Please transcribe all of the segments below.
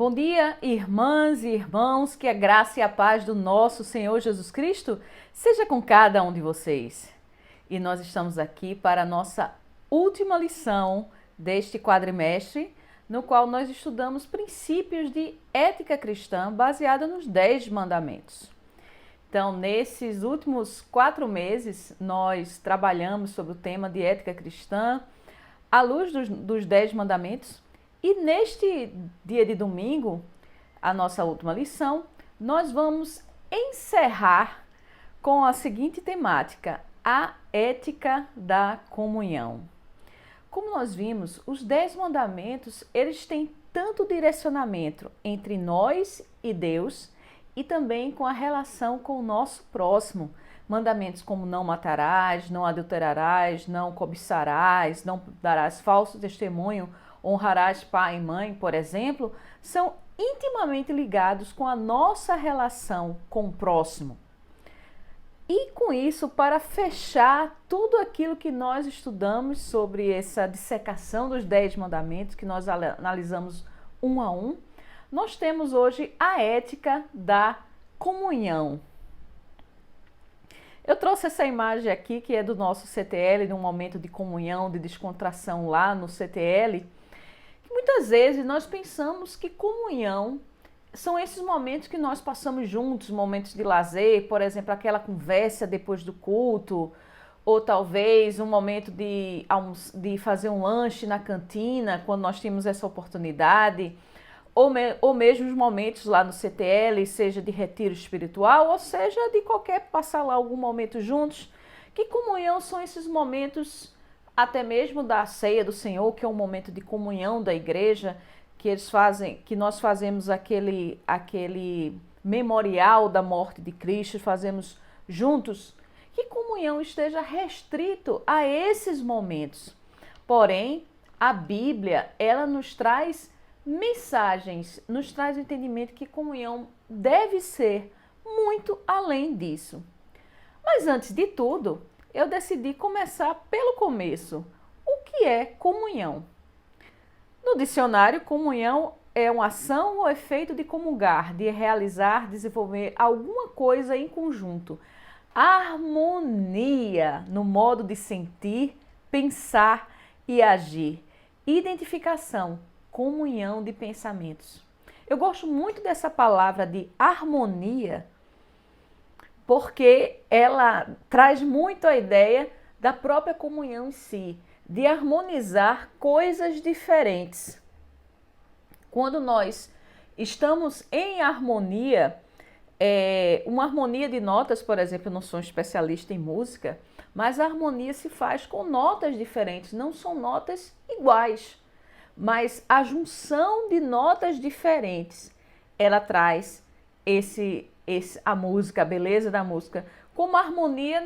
Bom dia, irmãs e irmãos, que a graça e a paz do nosso Senhor Jesus Cristo seja com cada um de vocês. E nós estamos aqui para a nossa última lição deste quadrimestre, no qual nós estudamos princípios de ética cristã baseada nos 10 mandamentos. Então, nesses últimos 4 meses, nós trabalhamos sobre o tema de ética cristã à luz dos 10 mandamentos. E neste dia de domingo, a nossa última lição, nós vamos encerrar com a seguinte temática: a ética da comunhão. Como nós vimos, os 10 mandamentos, eles têm tanto direcionamento entre nós e Deus e também com a relação com o nosso próximo. Mandamentos como não matarás, não adulterarás, não cobiçarás, não darás falso testemunho, honrarás pai e mãe, por exemplo, são intimamente ligados com a nossa relação com o próximo. E com isso, para fechar tudo aquilo que nós estudamos sobre essa dissecação dos 10 mandamentos, que nós analisamos um a um, nós temos hoje a ética da comunhão. Eu trouxe essa imagem aqui, que é do nosso CTL, de um momento de comunhão, de descontração lá no CTL. Muitas vezes nós pensamos que comunhão são esses momentos que nós passamos juntos, momentos de lazer, por exemplo, aquela conversa depois do culto, ou talvez um momento de fazer um lanche na cantina, quando nós temos essa oportunidade, ou mesmo os momentos lá no CTL, seja de retiro espiritual, ou seja de passar lá algum momento juntos. Que comunhão são esses momentos, até mesmo da ceia do Senhor, que é um momento de comunhão da igreja, que nós fazemos aquele memorial da morte de Cristo, fazemos juntos. Que comunhão esteja restrito a esses momentos. Porém, a Bíblia, ela nos traz mensagens, nos traz o entendimento que comunhão deve ser muito além disso. Mas antes de tudo, eu decidi começar pelo começo. O que é comunhão? No dicionário, comunhão é uma ação ou efeito de comungar, de realizar, desenvolver alguma coisa em conjunto. Harmonia no modo de sentir, pensar e agir. Identificação, comunhão de pensamentos. Eu gosto muito dessa palavra de harmonia, porque ela traz muito a ideia da própria comunhão em si, de harmonizar coisas diferentes. Quando nós estamos em harmonia, uma harmonia de notas, por exemplo, eu não sou um especialista em música, mas a harmonia se faz com notas diferentes, não são notas iguais, mas a junção de notas diferentes, ela traz a música, a beleza da música, como harmonia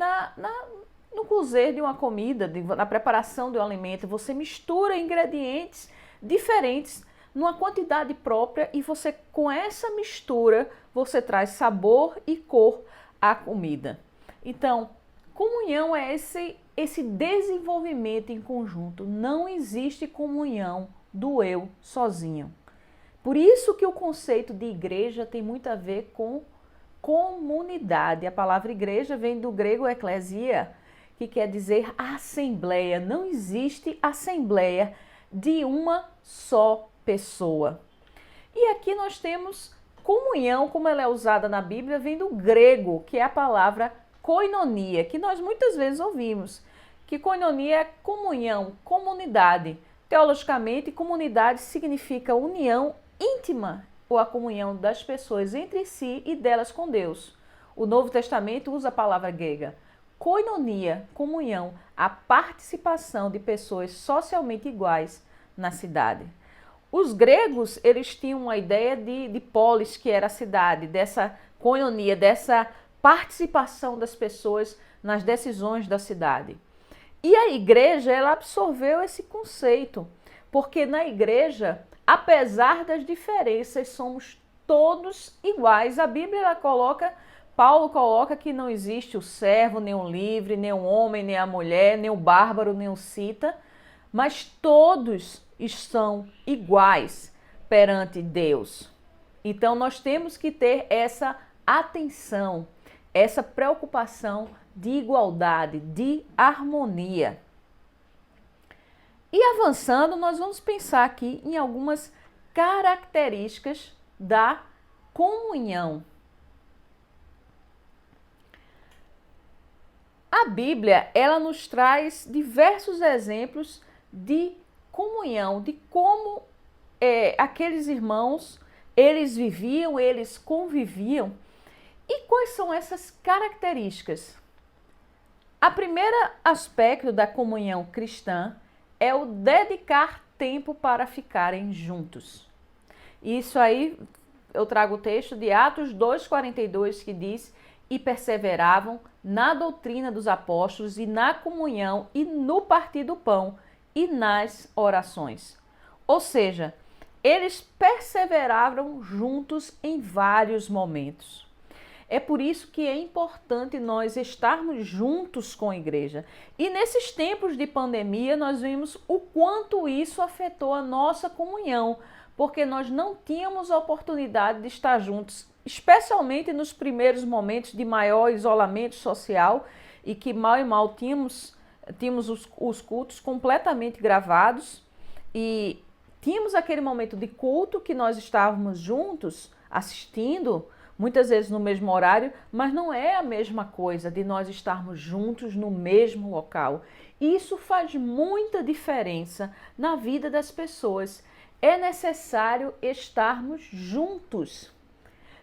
no cozer de uma comida, na preparação de um alimento. Você mistura ingredientes diferentes numa quantidade própria e você, com essa mistura, você traz sabor e cor à comida. Então, comunhão é esse desenvolvimento em conjunto. Não existe comunhão do eu sozinho. Por isso que o conceito de igreja tem muito a ver com comunidade. A palavra igreja vem do grego eklesia, que quer dizer assembleia. Não existe assembleia de uma só pessoa. E aqui nós temos comunhão, como ela é usada na Bíblia, vem do grego, que é a palavra koinonia, que nós muitas vezes ouvimos, que koinonia é comunhão, comunidade. Teologicamente, comunidade significa união íntima, ou a comunhão das pessoas entre si e delas com Deus. O Novo Testamento usa a palavra grega koinonia, comunhão, a participação de pessoas socialmente iguais na cidade. Os gregos, eles tinham uma ideia de polis, que era a cidade, dessa koinonia, dessa participação das pessoas nas decisões da cidade. E a igreja, ela absorveu esse conceito, porque na igreja, apesar das diferenças, somos todos iguais. A Bíblia Paulo coloca que não existe o servo, nem o livre, nem o homem, nem a mulher, nem o bárbaro, nem o cita, mas todos estão iguais perante Deus. Então nós temos que ter essa atenção, essa preocupação de igualdade, de harmonia. E avançando, nós vamos pensar aqui em algumas características da comunhão. A Bíblia, ela nos traz diversos exemplos de comunhão, de como aqueles irmãos, eles viviam, eles conviviam. E quais são essas características? O primeiro aspecto da comunhão cristã é o dedicar tempo para ficarem juntos. Isso aí, eu trago o texto de Atos 2,42 que diz: e perseveravam na doutrina dos apóstolos e na comunhão e no partir do pão e nas orações. Ou seja, eles perseveravam juntos em vários momentos. É por isso que é importante nós estarmos juntos com a igreja. E nesses tempos de pandemia, nós vimos o quanto isso afetou a nossa comunhão, porque nós não tínhamos a oportunidade de estar juntos, especialmente nos primeiros momentos de maior isolamento social, e que mal e mal tínhamos os cultos completamente gravados, e tínhamos aquele momento de culto que nós estávamos juntos assistindo, muitas vezes no mesmo horário, mas não é a mesma coisa de nós estarmos juntos no mesmo local. Isso faz muita diferença na vida das pessoas. É necessário estarmos juntos.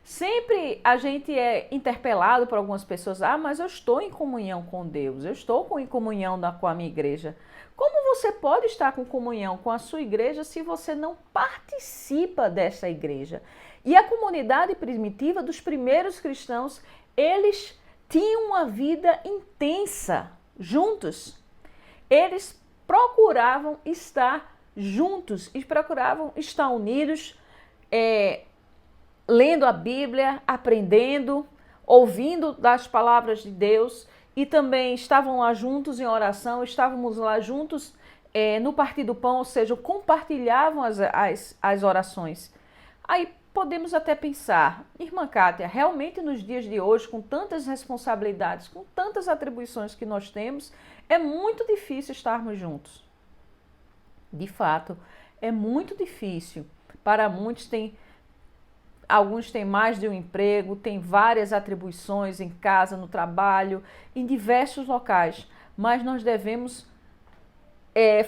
Sempre a gente é interpelado por algumas pessoas: mas eu estou em comunhão com Deus, eu estou em comunhão com a minha igreja. Como você pode estar com comunhão com a sua igreja se você não participa dessa igreja? E a comunidade primitiva dos primeiros cristãos, eles tinham uma vida intensa juntos. Eles procuravam estar juntos e procuravam estar unidos, lendo a Bíblia, aprendendo, ouvindo das palavras de Deus, e também estavam lá juntos em oração, estávamos lá juntos no partir do pão, ou seja, compartilhavam as orações. Aí podemos até pensar: irmã Kátia, realmente nos dias de hoje, com tantas responsabilidades, com tantas atribuições que nós temos, é muito difícil estarmos juntos. De fato, é muito difícil. Para muitos alguns têm mais de um emprego, têm várias atribuições em casa, no trabalho, em diversos locais. Mas nós devemos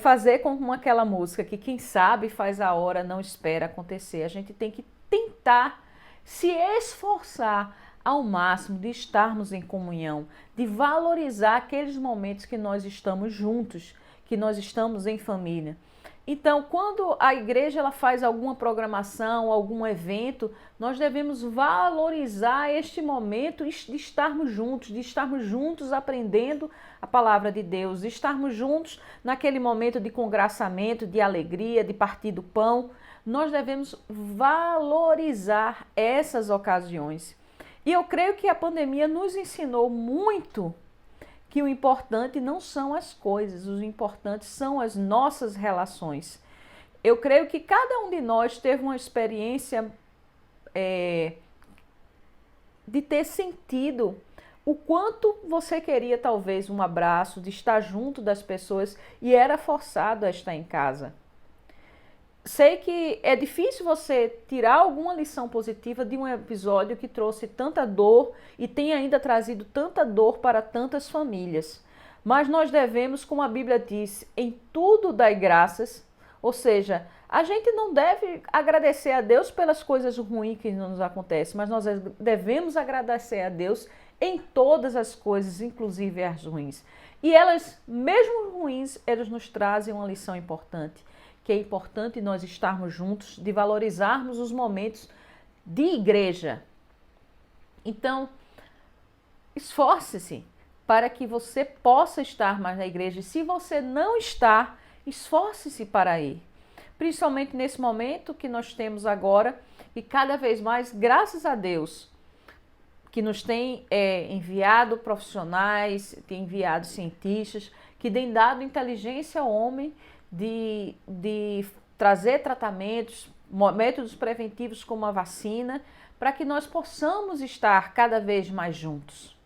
fazer como aquela música que quem sabe faz a hora, não espera acontecer. A gente tem que tentar se esforçar ao máximo de estarmos em comunhão, de valorizar aqueles momentos que nós estamos juntos, que nós estamos em família. Então, quando a igreja ela faz alguma programação, algum evento, nós devemos valorizar este momento de estarmos juntos aprendendo a palavra de Deus, de estarmos juntos naquele momento de congraçamento, de alegria, de partir do pão. Nós devemos valorizar essas ocasiões. E eu creio que a pandemia nos ensinou muito que o importante não são as coisas, o importante são as nossas relações. Eu creio que cada um de nós teve uma experiência de ter sentido o quanto você queria talvez um abraço, de estar junto das pessoas e era forçado a estar em casa. Sei que é difícil você tirar alguma lição positiva de um episódio que trouxe tanta dor e tem ainda trazido tanta dor para tantas famílias. Mas nós devemos, como a Bíblia diz, em tudo dar graças. Ou seja, a gente não deve agradecer a Deus pelas coisas ruins que nos acontecem, mas nós devemos agradecer a Deus em todas as coisas, inclusive as ruins. E elas, mesmo ruins, elas nos trazem uma lição importante. Que é importante nós estarmos juntos, de valorizarmos os momentos de igreja. Então, esforce-se para que você possa estar mais na igreja. E se você não está, esforce-se para ir. Principalmente nesse momento que nós temos agora, e cada vez mais, graças a Deus, que nos tem enviado profissionais, tem enviado cientistas, que têm dado inteligência ao homem, de trazer tratamentos métodos preventivos como a vacina, para que nós possamos estar cada vez mais juntos.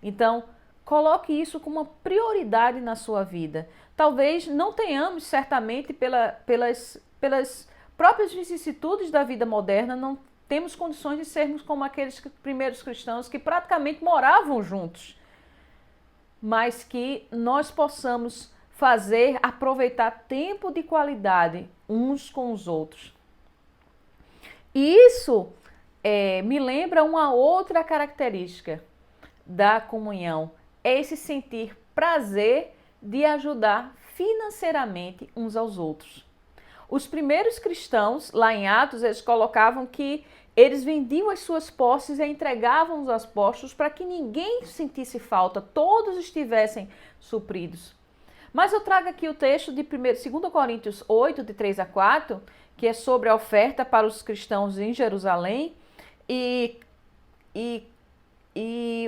Então, coloque isso como uma prioridade na sua vida. Talvez não tenhamos, certamente, pelas próprias vicissitudes da vida moderna, não temos condições de sermos como aqueles primeiros cristãos que praticamente moravam juntos, mas que nós possamos aproveitar tempo de qualidade uns com os outros. E isso me lembra uma outra característica da comunhão, é esse sentir prazer de ajudar financeiramente uns aos outros. Os primeiros cristãos, lá em Atos, eles colocavam que eles vendiam as suas posses e entregavam aos apóstolos para que ninguém sentisse falta, todos estivessem supridos. Mas eu trago aqui o texto de 2 Coríntios 8, de 3 a 4, que é sobre a oferta para os cristãos em Jerusalém, e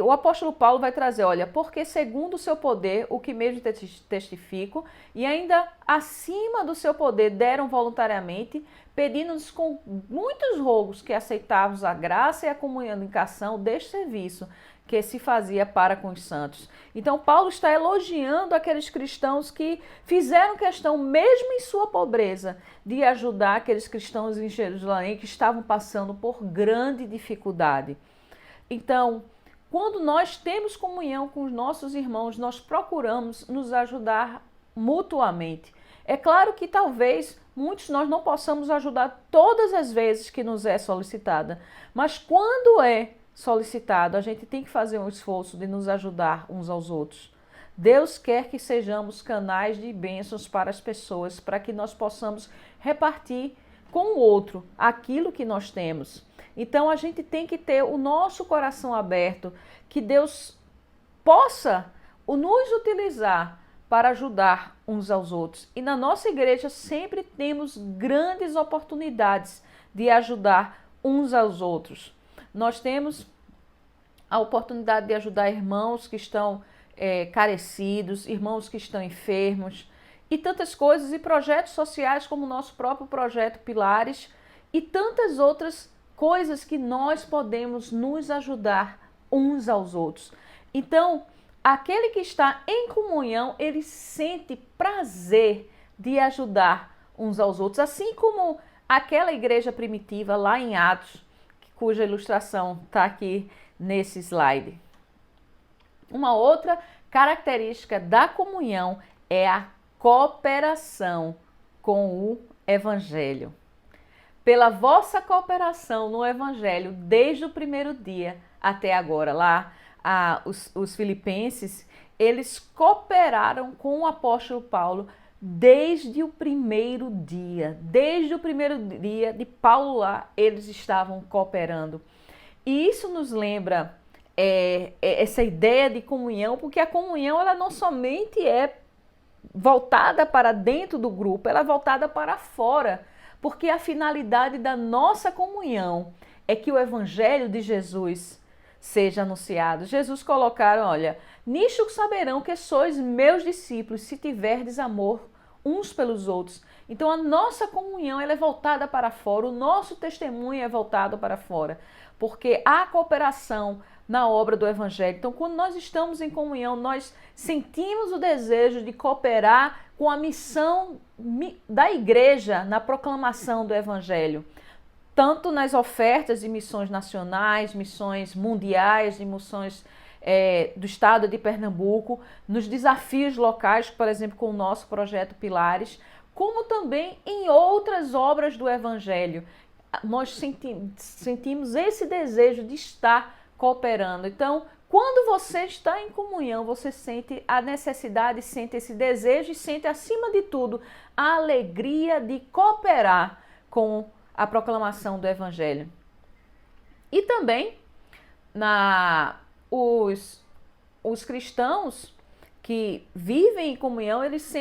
o apóstolo Paulo vai trazer, olha, porque segundo o seu poder, o que mesmo testifico, e ainda acima do seu poder deram voluntariamente, pedindo-nos com muitos rogos que aceitávamos a graça e a comunicação deste serviço que se fazia para com os santos. Então Paulo está elogiando aqueles cristãos que fizeram questão, mesmo em sua pobreza, de ajudar aqueles cristãos em Jerusalém que estavam passando por grande dificuldade. Então, quando nós temos comunhão com os nossos irmãos, nós procuramos nos ajudar mutuamente. É claro que talvez muitos nós não possamos ajudar todas as vezes que nos é solicitada, mas quando é solicitado, a gente tem que fazer um esforço de nos ajudar uns aos outros. Deus quer que sejamos canais de bênçãos para as pessoas, para que nós possamos repartir com o outro aquilo que nós temos. Então a gente tem que ter o nosso coração aberto, que Deus possa nos utilizar para ajudar uns aos outros. E na nossa igreja sempre temos grandes oportunidades de ajudar uns aos outros. Nós temos a oportunidade de ajudar irmãos que estão carecidos, irmãos que estão enfermos, e tantas coisas, e projetos sociais como o nosso próprio projeto Pilares, e tantas outras coisas que nós podemos nos ajudar uns aos outros. Então, aquele que está em comunhão, ele sente prazer de ajudar uns aos outros, assim como aquela igreja primitiva lá em Atos, cuja ilustração está aqui nesse slide. Uma outra característica da comunhão é a cooperação com o Evangelho. Pela vossa cooperação no Evangelho, desde o primeiro dia até agora, lá os filipenses, eles cooperaram com o apóstolo Paulo desde o primeiro dia. Desde o primeiro dia de Paulo lá, eles estavam cooperando. E isso nos lembra essa ideia de comunhão, porque a comunhão ela não somente é voltada para dentro do grupo, ela é voltada para fora, porque a finalidade da nossa comunhão é que o Evangelho de Jesus seja anunciado. Jesus colocaram, olha, nisto saberão que sois meus discípulos, se tiverdes amor uns pelos outros. Então a nossa comunhão ela é voltada para fora, o nosso testemunho é voltado para fora, porque há cooperação na obra do Evangelho. Então quando nós estamos em comunhão, nós sentimos o desejo de cooperar com a missão da igreja na proclamação do Evangelho, tanto nas ofertas de missões nacionais, missões mundiais, de missões do estado de Pernambuco, nos desafios locais, por exemplo, com o nosso projeto Pilares, como também em outras obras do Evangelho. Nós sentimos esse desejo de estar cooperando. Então, quando você está em comunhão, você sente a necessidade, sente esse desejo e sente, acima de tudo, a alegria de cooperar com a proclamação do Evangelho. E também, os cristãos que vivem em comunhão, eles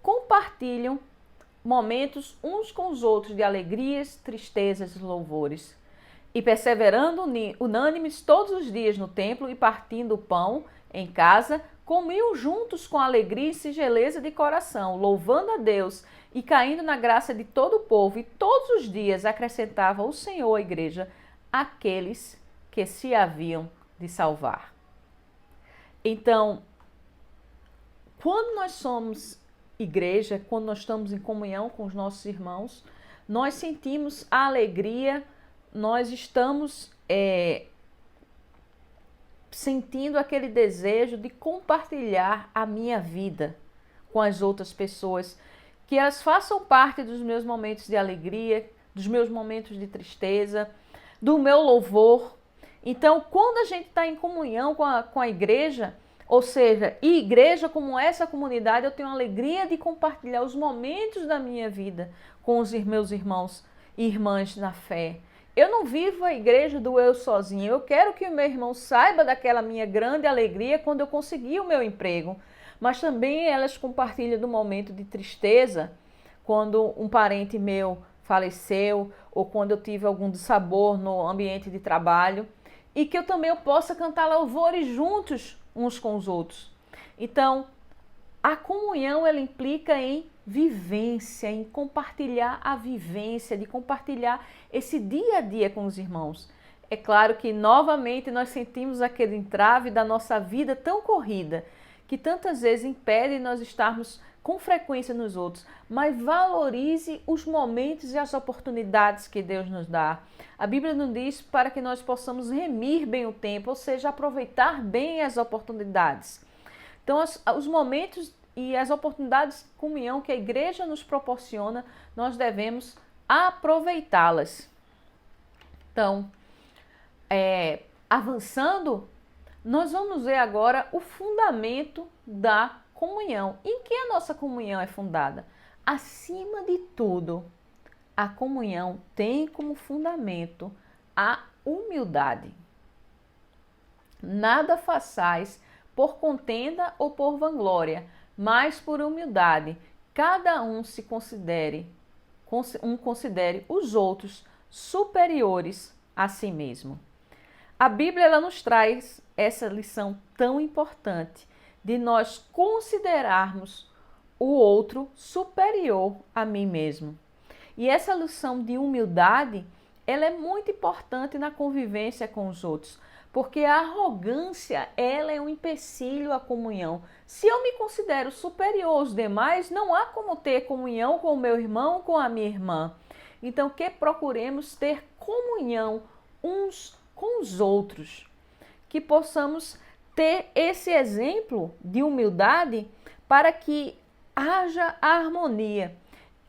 compartilham momentos uns com os outros de alegrias, tristezas e louvores. E perseverando unânimes todos os dias no templo e partindo o pão em casa, comiam juntos com alegria e singeleza de coração, louvando a Deus e caindo na graça de todo o povo, e todos os dias acrescentava o Senhor à igreja aqueles que se haviam de salvar. Então, quando nós somos igreja, quando nós estamos em comunhão com os nossos irmãos, nós sentimos a alegria, nós estamos sentindo aquele desejo de compartilhar a minha vida com as outras pessoas, que elas façam parte dos meus momentos de alegria, dos meus momentos de tristeza, do meu louvor. Então, quando a gente está em comunhão com a igreja, ou seja, e igreja como essa comunidade, eu tenho a alegria de compartilhar os momentos da minha vida com os meus irmãos e irmãs na fé. Eu não vivo a igreja do eu sozinho. Eu quero que o meu irmão saiba daquela minha grande alegria quando eu consegui o meu emprego. Mas também elas compartilham do momento de tristeza, quando um parente meu faleceu ou quando eu tive algum dissabor no ambiente de trabalho. E que eu também possa cantar louvores juntos uns com os outros. Então, a comunhão ela implica em vivência, em compartilhar a vivência, de compartilhar esse dia a dia com os irmãos. É claro que novamente nós sentimos aquele entrave da nossa vida tão corrida, que tantas vezes impede nós estarmos com frequência nos outros, mas valorize os momentos e as oportunidades que Deus nos dá. A Bíblia nos diz para que nós possamos remir bem o tempo, ou seja, aproveitar bem as oportunidades. Então, os momentos e as oportunidades de comunhão que a igreja nos proporciona, nós devemos aproveitá-las. Então, avançando, nós vamos ver agora o fundamento da comunhão. Em que a nossa comunhão é fundada? Acima de tudo, a comunhão tem como fundamento a humildade. Nada façais por contenda ou por vanglória, mas por humildade. Cada um considere os outros superiores a si mesmo. A Bíblia ela nos traz essa lição tão importante de nós considerarmos o outro superior a mim mesmo. E essa lição de humildade, ela é muito importante na convivência com os outros, porque a arrogância, ela é um empecilho à comunhão. Se eu me considero superior aos demais, não há como ter comunhão com o meu irmão, com a minha irmã. Então, que procuremos ter comunhão uns com os outros, que possamos ter esse exemplo de humildade para que haja harmonia.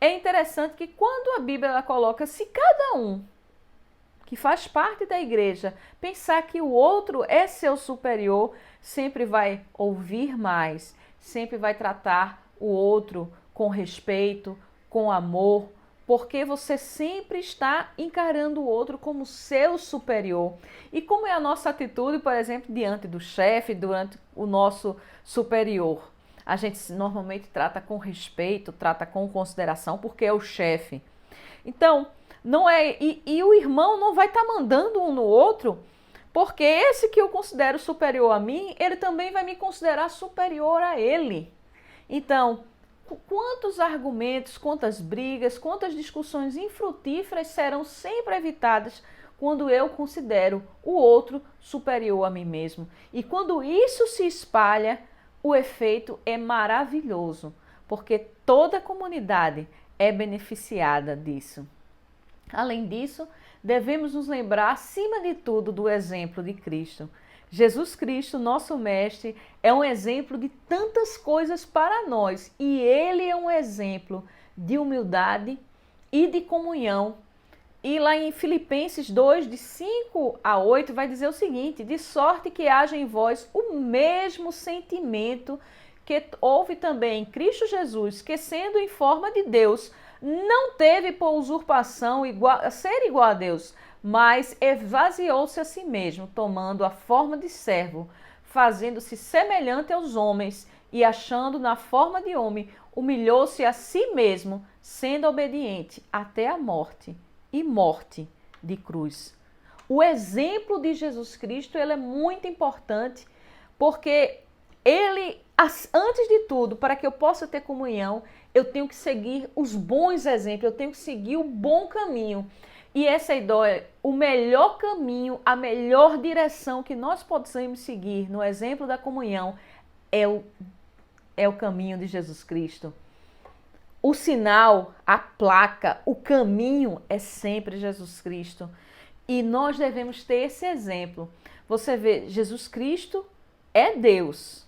É interessante que quando a Bíblia ela coloca, se cada um que faz parte da igreja pensar que o outro é seu superior, sempre vai ouvir mais, sempre vai tratar o outro com respeito, com amor, porque você sempre está encarando o outro como seu superior. E como é a nossa atitude, por exemplo, diante do chefe, diante o nosso superior? A gente normalmente trata com respeito, trata com consideração, porque é o chefe. Então, não é. E o irmão não vai estar mandando um no outro, porque esse que eu considero superior a mim, ele também vai me considerar superior a ele. Então, quantos argumentos, quantas brigas, quantas discussões infrutíferas serão sempre evitadas quando eu considero o outro superior a mim mesmo? E quando isso se espalha, o efeito é maravilhoso, porque toda a comunidade é beneficiada disso. Além disso, devemos nos lembrar, acima de tudo, do exemplo de Cristo. Jesus Cristo, nosso Mestre, é um exemplo de tantas coisas para nós e Ele é um exemplo de humildade e de comunhão. E lá em Filipenses 2, de 5 a 8, vai dizer o seguinte: de sorte que haja em vós o mesmo sentimento que houve também em Cristo Jesus, que sendo em forma de Deus, não teve por usurpação ser igual a Deus, mas esvaziou-se a si mesmo, tomando a forma de servo, fazendo-se semelhante aos homens e achando na forma de homem, humilhou-se a si mesmo, sendo obediente até a morte e morte de cruz. O exemplo de Jesus Cristo ele é muito importante porque antes de tudo, para que eu possa ter comunhão, eu tenho que seguir os bons exemplos, eu tenho que seguir o bom caminho. E essa ideia, o melhor caminho, a melhor direção que nós podemos seguir no exemplo da comunhão é o caminho de Jesus Cristo. O sinal, a placa, o caminho é sempre Jesus Cristo. E nós devemos ter esse exemplo. Você vê, Jesus Cristo é Deus,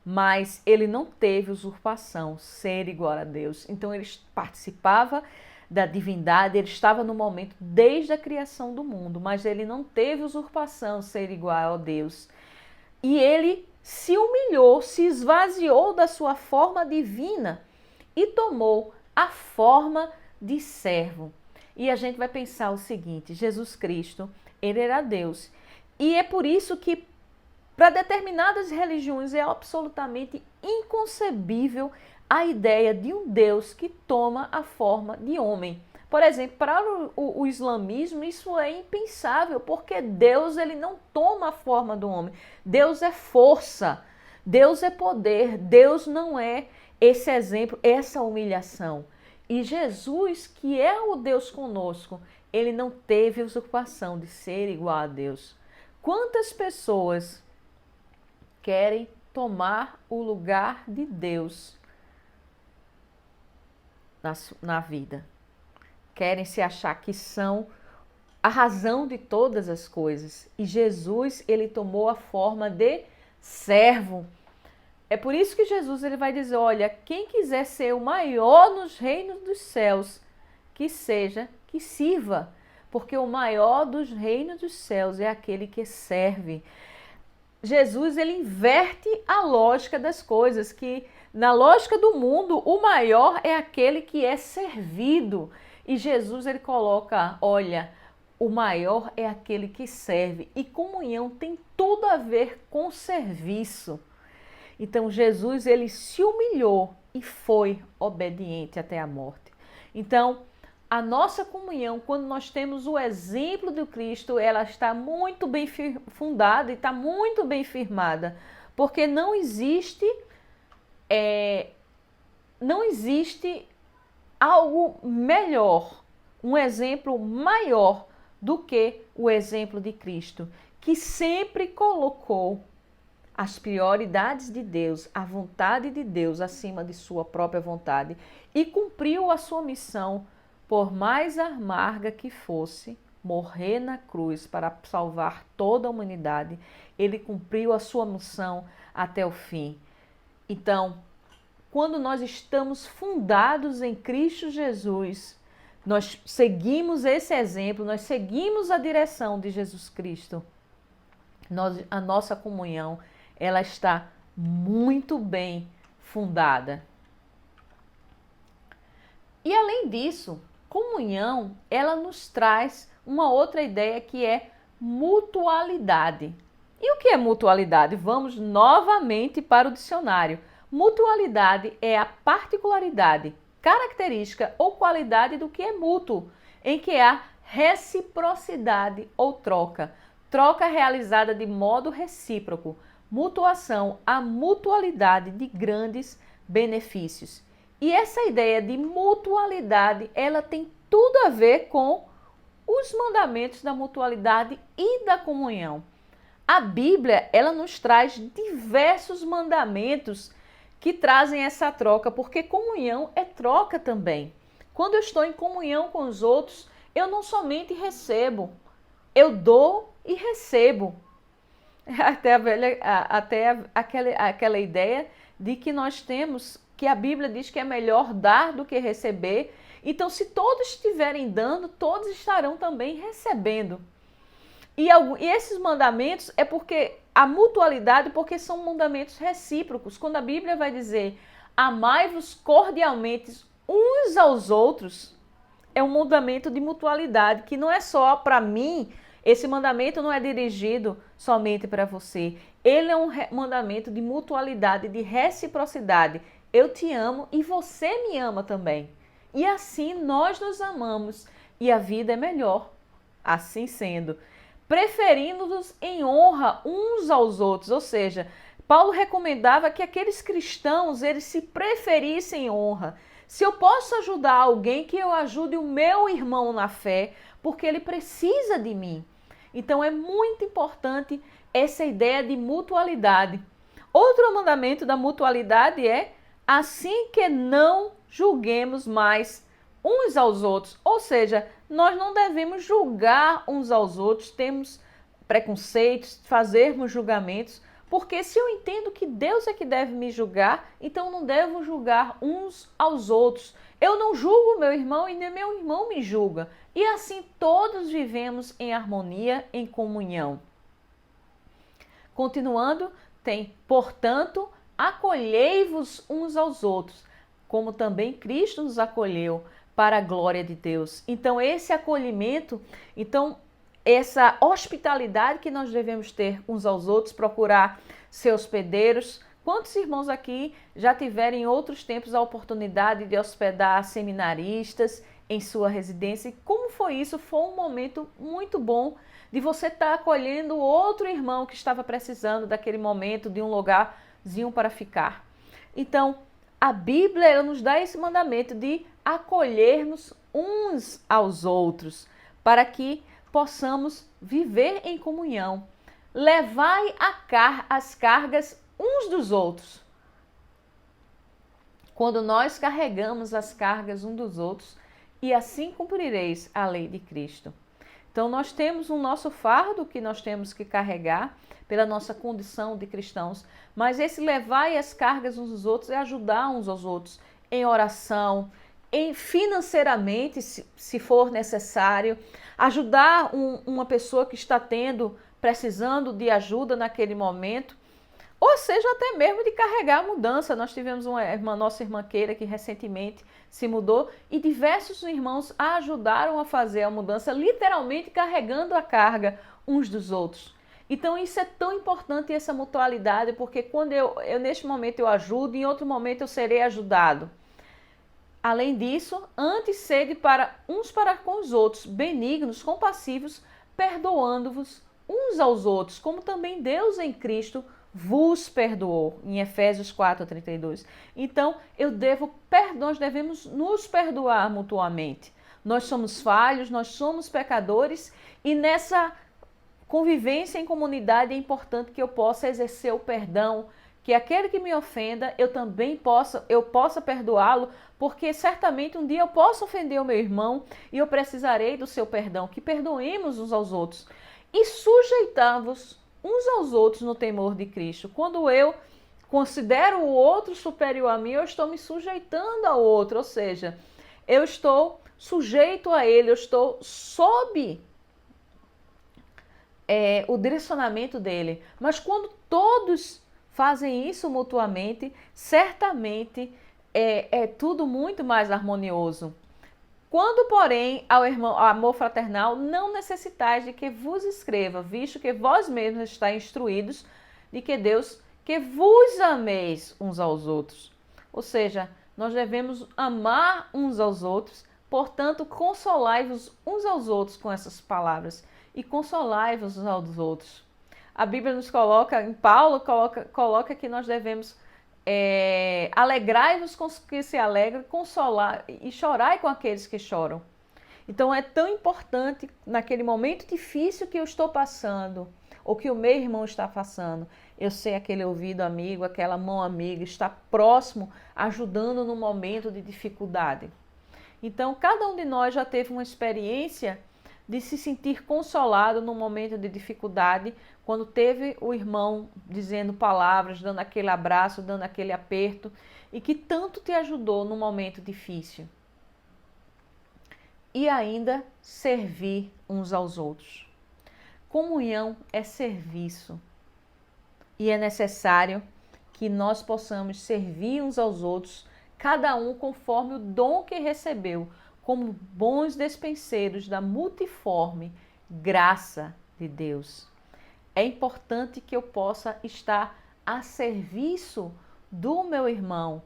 mas ele não teve usurpação, ser igual a Deus. Então ele participava da divindade, ele estava no momento desde a criação do mundo, mas ele não teve usurpação, ser igual a Deus. E ele se humilhou, se esvaziou da sua forma divina e tomou a forma de servo. E a gente vai pensar o seguinte, Jesus Cristo, ele era Deus. E é por isso que para determinadas religiões é absolutamente inconcebível a ideia de um Deus que toma a forma de homem. Por exemplo, para o islamismo isso é impensável, porque Deus ele não toma a forma do homem. Deus é força, Deus é poder, Deus não é esse exemplo, essa humilhação. E Jesus, que é o Deus conosco, ele não teve usurpação de ser igual a Deus. Quantas pessoas querem tomar o lugar de Deus na vida? Querem se achar que são a razão de todas as coisas. E Jesus, ele tomou a forma de servo. É por isso que Jesus ele vai dizer, olha, quem quiser ser o maior nos reinos dos céus, que sirva. Porque o maior dos reinos dos céus é aquele que serve. Jesus ele inverte a lógica das coisas, que na lógica do mundo o maior é aquele que é servido. E Jesus ele coloca, olha, o maior é aquele que serve. E comunhão tem tudo a ver com serviço. Então Jesus ele se humilhou e foi obediente até a morte. Então a nossa comunhão, quando nós temos o exemplo do Cristo, ela está muito bem fundada e está muito bem firmada, porque não existe algo melhor, um exemplo maior do que o exemplo de Cristo, que sempre colocou as prioridades de Deus, a vontade de Deus acima de sua própria vontade e cumpriu a sua missão, por mais amarga que fosse, morrer na cruz para salvar toda a humanidade. Ele cumpriu a sua missão até o fim. Então, quando nós estamos fundados em Cristo Jesus, nós seguimos esse exemplo, nós seguimos a direção de Jesus Cristo. A nossa comunhão, ela está muito bem fundada. E além disso, comunhão, ela nos traz uma outra ideia que é mutualidade. E o que é mutualidade? Vamos novamente para o dicionário. Mutualidade é a particularidade, característica ou qualidade do que é mútuo, em que há reciprocidade ou troca. Troca realizada de modo recíproco. Mutuação, a mutualidade de grandes benefícios. E essa ideia de mutualidade, ela tem tudo a ver com os mandamentos da mutualidade e da comunhão. A Bíblia, ela nos traz diversos mandamentos que trazem essa troca, porque comunhão é troca também. Quando eu estou em comunhão com os outros, eu não somente recebo, eu dou e recebo. Até aquela ideia de que nós temos, que a Bíblia diz que é melhor dar do que receber. Então, se todos estiverem dando, todos estarão também recebendo. E esses mandamentos é porque a mutualidade, porque são mandamentos recíprocos. Quando a Bíblia vai dizer amai-vos cordialmente uns aos outros, é um mandamento de mutualidade, que não é só para mim. Esse mandamento não é dirigido somente para você. Ele é um mandamento de mutualidade, de reciprocidade. Eu te amo e você me ama também. E assim nós nos amamos e a vida é melhor. Assim sendo, preferindo-nos em honra uns aos outros, ou seja, Paulo recomendava que aqueles cristãos, eles se preferissem honra. Se eu posso ajudar alguém, que eu ajude o meu irmão na fé, porque ele precisa de mim. Então é muito importante essa ideia de mutualidade. Outro mandamento da mutualidade é: assim que não julguemos mais uns aos outros. Ou seja, nós não devemos julgar uns aos outros, temos preconceitos, fazermos julgamentos, porque se eu entendo que Deus é que deve me julgar, então não devo julgar uns aos outros. Eu não julgo meu irmão e nem meu irmão me julga. E assim todos vivemos em harmonia, em comunhão. Continuando, tem: portanto, acolhei-vos uns aos outros, como também Cristo nos acolheu, para a glória de Deus. Então, esse acolhimento, essa hospitalidade que nós devemos ter uns aos outros, procurar ser hospedeiros. Quantos irmãos aqui já tiveram em outros tempos a oportunidade de hospedar seminaristas em sua residência? E como foi isso? Foi um momento muito bom de você estar acolhendo outro irmão que estava precisando daquele momento, de um lugarzinho para ficar. Então, a Bíblia, ela nos dá esse mandamento de acolhermos uns aos outros, para que possamos viver em comunhão. Levai as cargas uns dos outros. Quando nós carregamos as cargas uns dos outros, e assim cumprireis a lei de Cristo. Então, nós temos o nosso fardo que nós temos que carregar pela nossa condição de cristãos, mas esse levar as cargas uns dos outros é ajudar uns aos outros em oração, financeiramente, se for necessário, ajudar uma pessoa que está precisando de ajuda naquele momento, ou seja, até mesmo de carregar a mudança. Nós tivemos nossa irmã Keira, que recentemente se mudou, e diversos irmãos a ajudaram a fazer a mudança, literalmente carregando a carga uns dos outros. Então isso é tão importante, essa mutualidade, porque quando eu neste momento eu ajudo, em outro momento eu serei ajudado. Além disso, antes sede para com os outros, benignos, compassivos, perdoando-vos uns aos outros, como também Deus em Cristo vos perdoou, em Efésios 4:32. Então, nós devemos nos perdoar mutuamente. Nós somos falhos, nós somos pecadores, e nessa convivência em comunidade é importante que eu possa exercer o perdão, que aquele que me ofenda, eu também possa perdoá-lo, porque certamente um dia eu posso ofender o meu irmão e eu precisarei do seu perdão, que perdoemos uns aos outros. E sujeitar-vos uns aos outros no temor de Cristo. Quando eu considero o outro superior a mim, eu estou me sujeitando ao outro, ou seja, eu estou sujeito a ele, eu estou sob o direcionamento dele. Mas quando todos fazem isso mutuamente, certamente é tudo muito mais harmonioso. Quando, porém, ao amor fraternal, não necessitais de que vos escreva, visto que vós mesmos estáis instruídos de que Deus, que vos ameis uns aos outros. Ou seja, nós devemos amar uns aos outros, portanto, consolai-vos uns aos outros com essas palavras, e consolai-vos uns aos outros. A Bíblia nos coloca, Paulo coloca que nós devemos alegrai-vos com os que se alegram, consolar e chorai com aqueles que choram. Então é tão importante, naquele momento difícil que eu estou passando, ou que o meu irmão está passando, eu sei aquele ouvido amigo, aquela mão amiga, está próximo, ajudando no momento de dificuldade. Então cada um de nós já teve uma experiência de se sentir consolado no momento de dificuldade, quando teve o irmão dizendo palavras, dando aquele abraço, dando aquele aperto, e que tanto te ajudou no momento difícil. E ainda servir uns aos outros. Comunhão é serviço, e é necessário que nós possamos servir uns aos outros, cada um conforme o dom que recebeu, como bons despenseiros da multiforme graça de Deus. É importante que eu possa estar a serviço do meu irmão,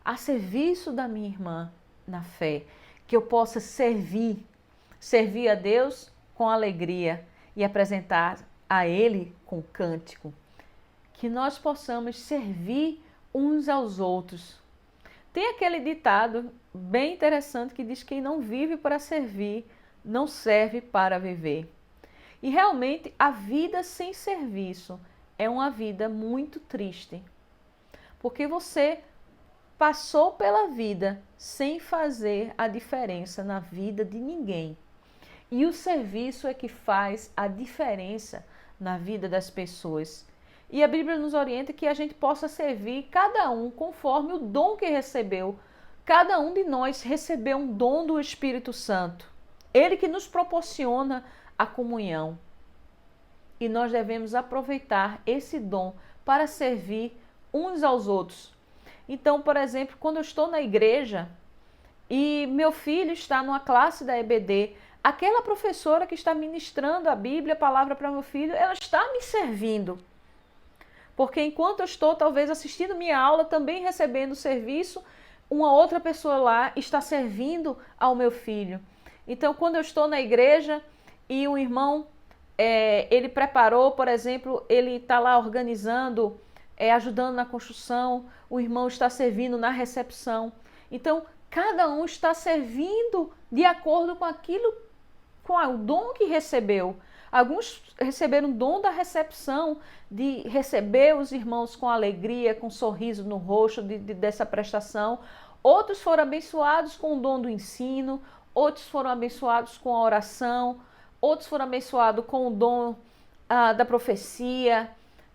a serviço da minha irmã na fé, que eu possa servir a Deus com alegria e apresentar a Ele com cântico. que nós possamos servir uns aos outros. Tem aquele ditado bem interessante que diz que quem não vive para servir, não serve para viver. E realmente a vida sem serviço é uma vida muito triste. Porque você passou pela vida sem fazer a diferença na vida de ninguém. E o serviço é que faz a diferença na vida das pessoas. E a Bíblia nos orienta que a gente possa servir cada um conforme o dom que recebeu. Cada um de nós recebeu um dom do Espírito Santo. Ele que nos proporciona a comunhão. E nós devemos aproveitar esse dom para servir uns aos outros. Então, por exemplo, quando eu estou na igreja e meu filho está numa classe da EBD, aquela professora que está ministrando a Bíblia, a palavra para meu filho, ela está me servindo. Porque enquanto eu estou talvez assistindo minha aula, também recebendo serviço, uma outra pessoa lá está servindo ao meu filho. Então, quando eu estou na igreja e um irmão, ele preparou, por exemplo, ele está lá organizando, ajudando na construção, o irmão está servindo na recepção. Então, cada um está servindo de acordo com aquilo, com o dom que recebeu. Alguns receberam o dom da recepção, de receber os irmãos com alegria, com um sorriso no rosto dessa prestação. Outros foram abençoados com o dom do ensino, outros foram abençoados com a oração, outros foram abençoados com o dom da profecia.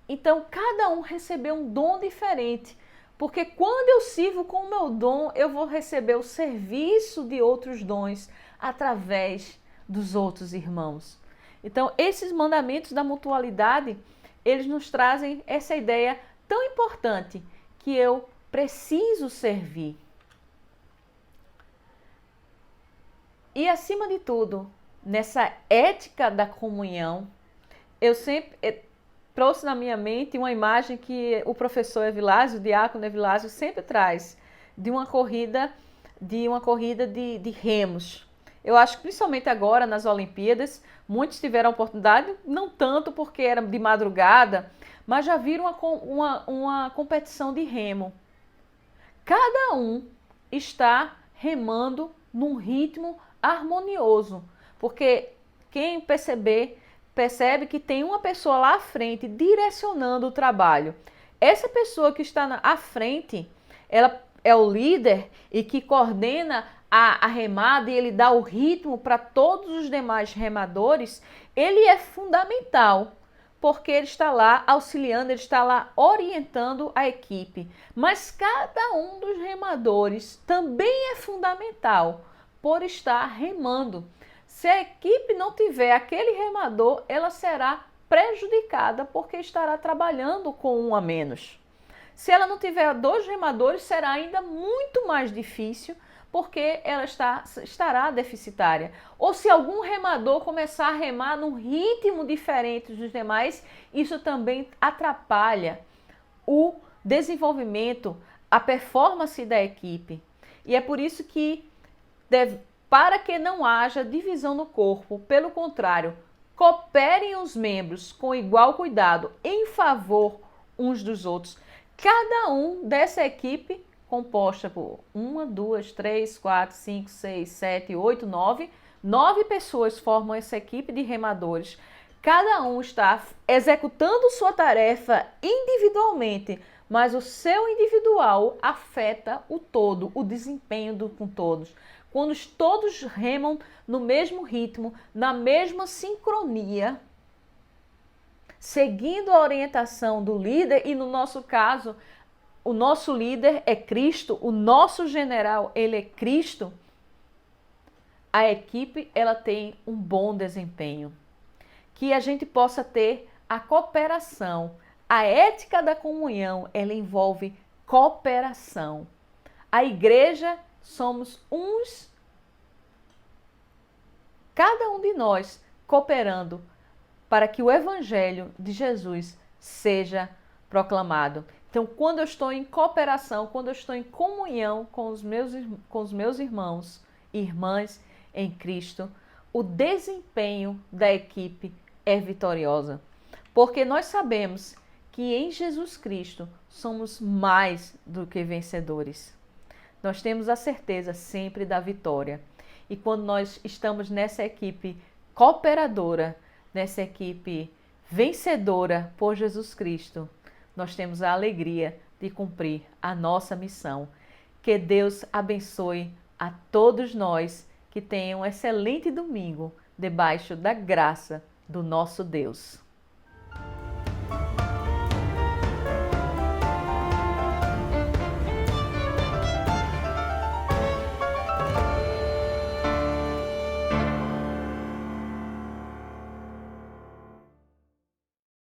Então, cada um recebeu um dom diferente, porque quando eu sirvo com o meu dom, eu vou receber o serviço de outros dons através dos outros irmãos. Então, esses mandamentos da mutualidade, eles nos trazem essa ideia tão importante, que eu preciso servir. E, acima de tudo, nessa ética da comunhão, eu sempre trouxe na minha mente uma imagem que o professor Evilásio, o diácono Evilásio, sempre traz, de uma corrida de remos. Eu acho que principalmente agora nas Olimpíadas, muitos tiveram a oportunidade, não tanto porque era de madrugada, mas já viram uma competição de remo. Cada um está remando num ritmo harmonioso, porque quem percebe que tem uma pessoa lá à frente direcionando o trabalho. Essa pessoa que está à frente, ela é o líder e que coordena a remada e ele dá o ritmo para todos os demais remadores. Ele é fundamental, porque ele está lá auxiliando, ele está lá orientando a equipe. Mas cada um dos remadores também é fundamental por estar remando. Se a equipe não tiver aquele remador, ela será prejudicada porque estará trabalhando com um a menos. Se ela não tiver 2 remadores, será ainda muito mais difícil porque ela estará deficitária. Ou se algum remador começar a remar num ritmo diferente dos demais, isso também atrapalha o desenvolvimento, a performance da equipe. E é por isso que para que não haja divisão no corpo, pelo contrário, cooperem os membros com igual cuidado em favor uns dos outros. Cada um dessa equipe, composta por 1, 2, 3, 4, 5, 6, 7, 8, 9. 9 pessoas formam essa equipe de remadores. Cada um está executando sua tarefa individualmente, mas o seu individual afeta o todo, o desempenho com todos. Quando todos remam no mesmo ritmo, na mesma sincronia, seguindo a orientação do líder, e no nosso caso, o nosso líder é Cristo, o nosso general, ele é Cristo, a equipe ela tem um bom desempenho. Que a gente possa ter a cooperação. A ética da comunhão, ela envolve cooperação. A igreja somos uns, cada um de nós cooperando para que o evangelho de Jesus seja proclamado. Então, quando eu estou em cooperação, quando eu estou em comunhão com os meus irmãos e irmãs em Cristo, o desempenho da equipe é vitoriosa. Porque nós sabemos que em Jesus Cristo somos mais do que vencedores. Nós temos a certeza sempre da vitória. E quando nós estamos nessa equipe cooperadora, nessa equipe vencedora por Jesus Cristo, nós temos a alegria de cumprir a nossa missão. Que Deus abençoe a todos nós, que tenham um excelente domingo debaixo da graça do nosso Deus.